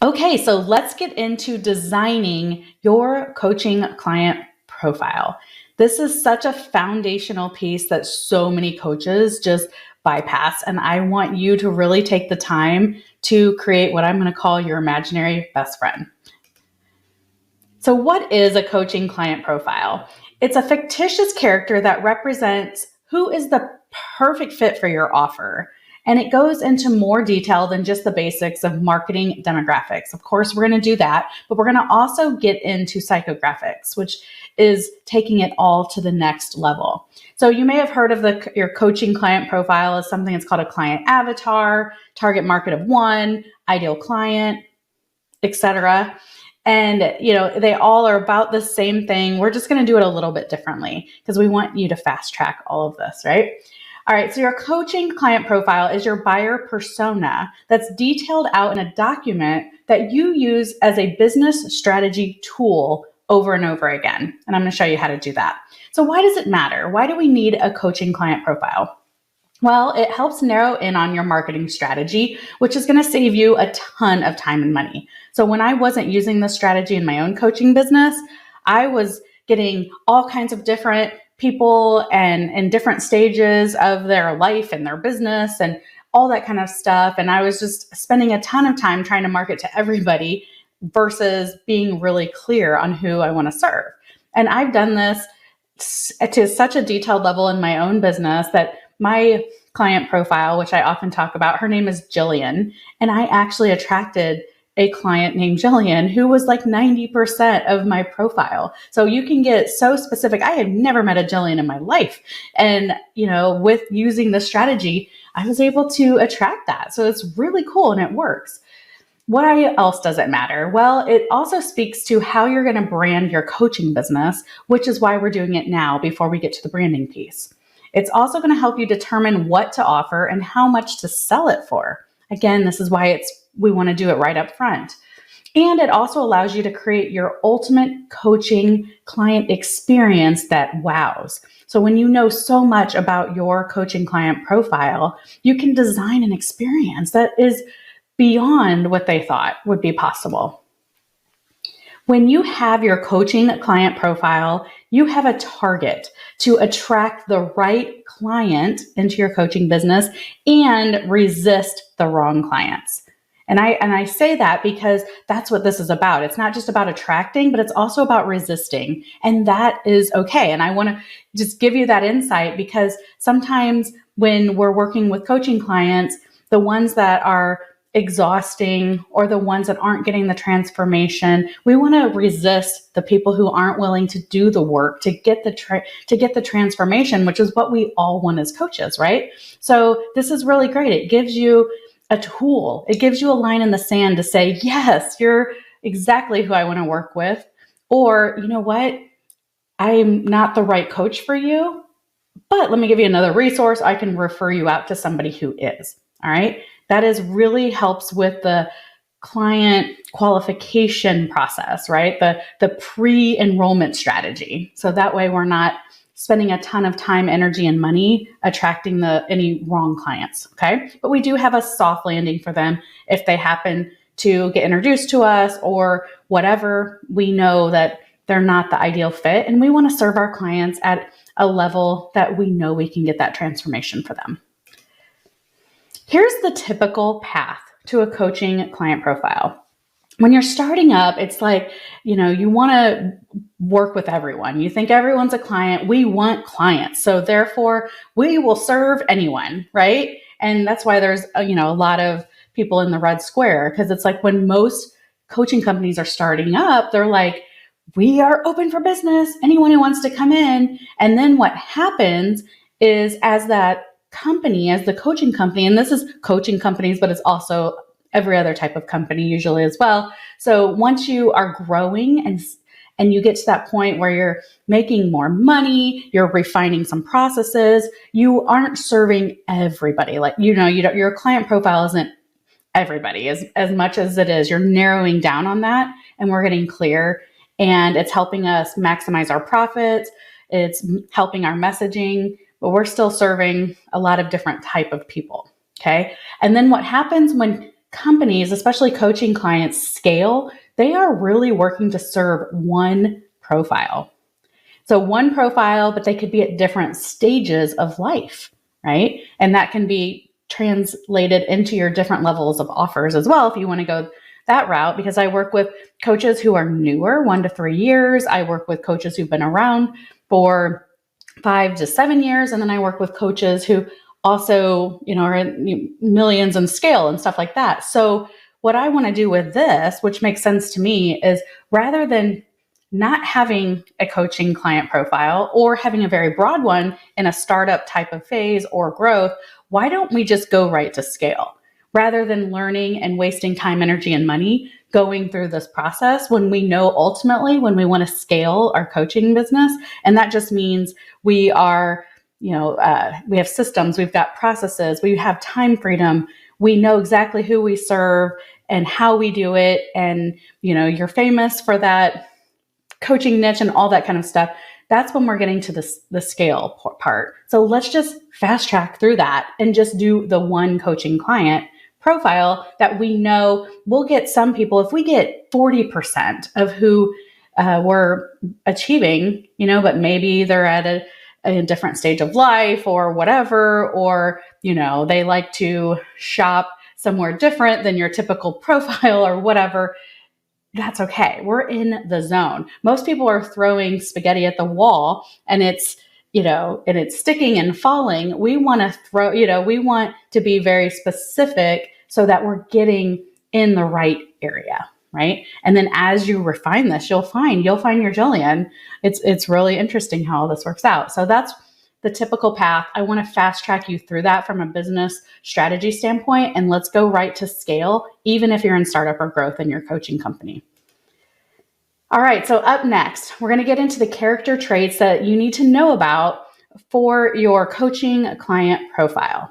Okay, so let's get into designing your coaching client profile. This is such a foundational piece that so many coaches just bypass, and I want you to really take the time to create what I'm going to call your imaginary best friend. So, what is a coaching client profile? It's a fictitious character that represents who is the perfect fit for your offer. And it goes into more detail than just the basics of marketing demographics. Of course, we're going to do that, but we're going to also get into psychographics, which is taking it all to the next level. So you may have heard of your coaching client profile as something that's called a client avatar, target market of one, ideal client, etc. And, they all are about the same thing. We're just going to do it a little bit differently because we want you to fast track all of this, right? All right, so your coaching client profile is your buyer persona that's detailed out in a document that you use as a business strategy tool over and over again. And I'm going to show you how to do that. So why does it matter? Why do we need a coaching client profile? Well, it helps narrow in on your marketing strategy, which is going to save you a ton of time and money. So when I wasn't using this strategy in my own coaching business, I was getting all kinds of different people and in different stages of their life and their business and all that kind of stuff. And I was just spending a ton of time trying to market to everybody versus being really clear on who I want to serve. And I've done this to such a detailed level in my own business that my client profile, which I often talk about, her name is Jillian. And I actually attracted a client named Jillian who was like 90% of my profile. So you can get so specific. I had never met a Jillian in my life. And, with using this strategy, I was able to attract that. So it's really cool and it works. What else does it matter? Well, it also speaks to how you're going to brand your coaching business, which is why we're doing it now before we get to the branding piece. It's also going to help you determine what to offer and how much to sell it for. Again, this is why we want to do it right up front. And it also allows you to create your ultimate coaching client experience that wows. So when you know so much about your coaching client profile, you can design an experience that is beyond what they thought would be possible. When you have your coaching client profile, you have a target to attract the right client into your coaching business and resist the wrong clients. And I say that because that's what this is about. It's not just about attracting, but it's also about resisting. And that is okay. And I want to just give you that insight because sometimes when we're working with coaching clients, the ones that are exhausting or the ones that aren't getting the transformation, we want to resist the people who aren't willing to do the work to get the transformation, which is what we all want as coaches, right? So this is really great. It gives you a tool. It gives you a line in the sand to say, yes, you're exactly who I want to work with. Or, you know what? I'm not the right coach for you, but let me give you another resource. I can refer you out to somebody who is. All right. That is really helps with the client qualification process, right? The pre-enrollment strategy. So that way we're not spending a ton of time, energy, and money attracting any wrong clients, okay? But we do have a soft landing for them if they happen to get introduced to us or whatever. We know that they're not the ideal fit, and we want to serve our clients at a level that we know we can get that transformation for them. Here's the typical path to a coaching client profile. When you're starting up, it's like, you want to work with everyone. You think everyone's a client. We want clients. So therefore, we will serve anyone, right? And that's why there's, a lot of people in the red square, because it's like when most coaching companies are starting up, they're like, we are open for business. Anyone who wants to come in. And then what happens is as the coaching company, and this is coaching companies, but it's also every other type of company usually as well. So once you are growing and you get to that point where you're making more money, you're refining some processes, you aren't serving everybody. Like, your client profile isn't everybody as much as it is. You're narrowing down on that and we're getting clear, and it's helping us maximize our profits. It's helping our messaging. but we're still serving a lot of different type of people. Okay. And then what happens when companies, especially coaching clients, scale, they are really working to serve one profile. So one profile, but they could be at different stages of life, right? And that can be translated into your different levels of offers as well if you want to go that route, because I work with coaches who are newer, 1 to 3 years. I work with coaches who've been around for 5 to 7 years. And then I work with coaches who also, are in millions in scale and stuff like that. So what I want to do with this, which makes sense to me, is rather than not having a coaching client profile or having a very broad one in a startup type of phase or growth, why don't we just go right to scale rather than learning and wasting time, energy, and money going through this process when we know ultimately when we want to scale our coaching business. And that just means we are, we have systems, we've got processes, we have time freedom, we know exactly who we serve and how we do it. And, you're famous for that coaching niche and all that kind of stuff. That's when we're getting to the scale part. So let's just fast track through that and just do the one coaching client profile that we know will get some people. If we get 40% of who we're achieving, but maybe they're at a different stage of life or whatever, or, they like to shop somewhere different than your typical profile or whatever. That's okay. We're in the zone. Most people are throwing spaghetti at the wall and it's sticking and falling. We want to we want to be very specific so that we're getting in the right area, right? And then as you refine this, you'll find your Jillian. It's really interesting how all this works out. So that's the typical path. I want to fast track you through that from a business strategy standpoint, and let's go right to scale, even if you're in startup or growth in your coaching company. All right, so up next, we're going to get into the character traits that you need to know about for your coaching client profile.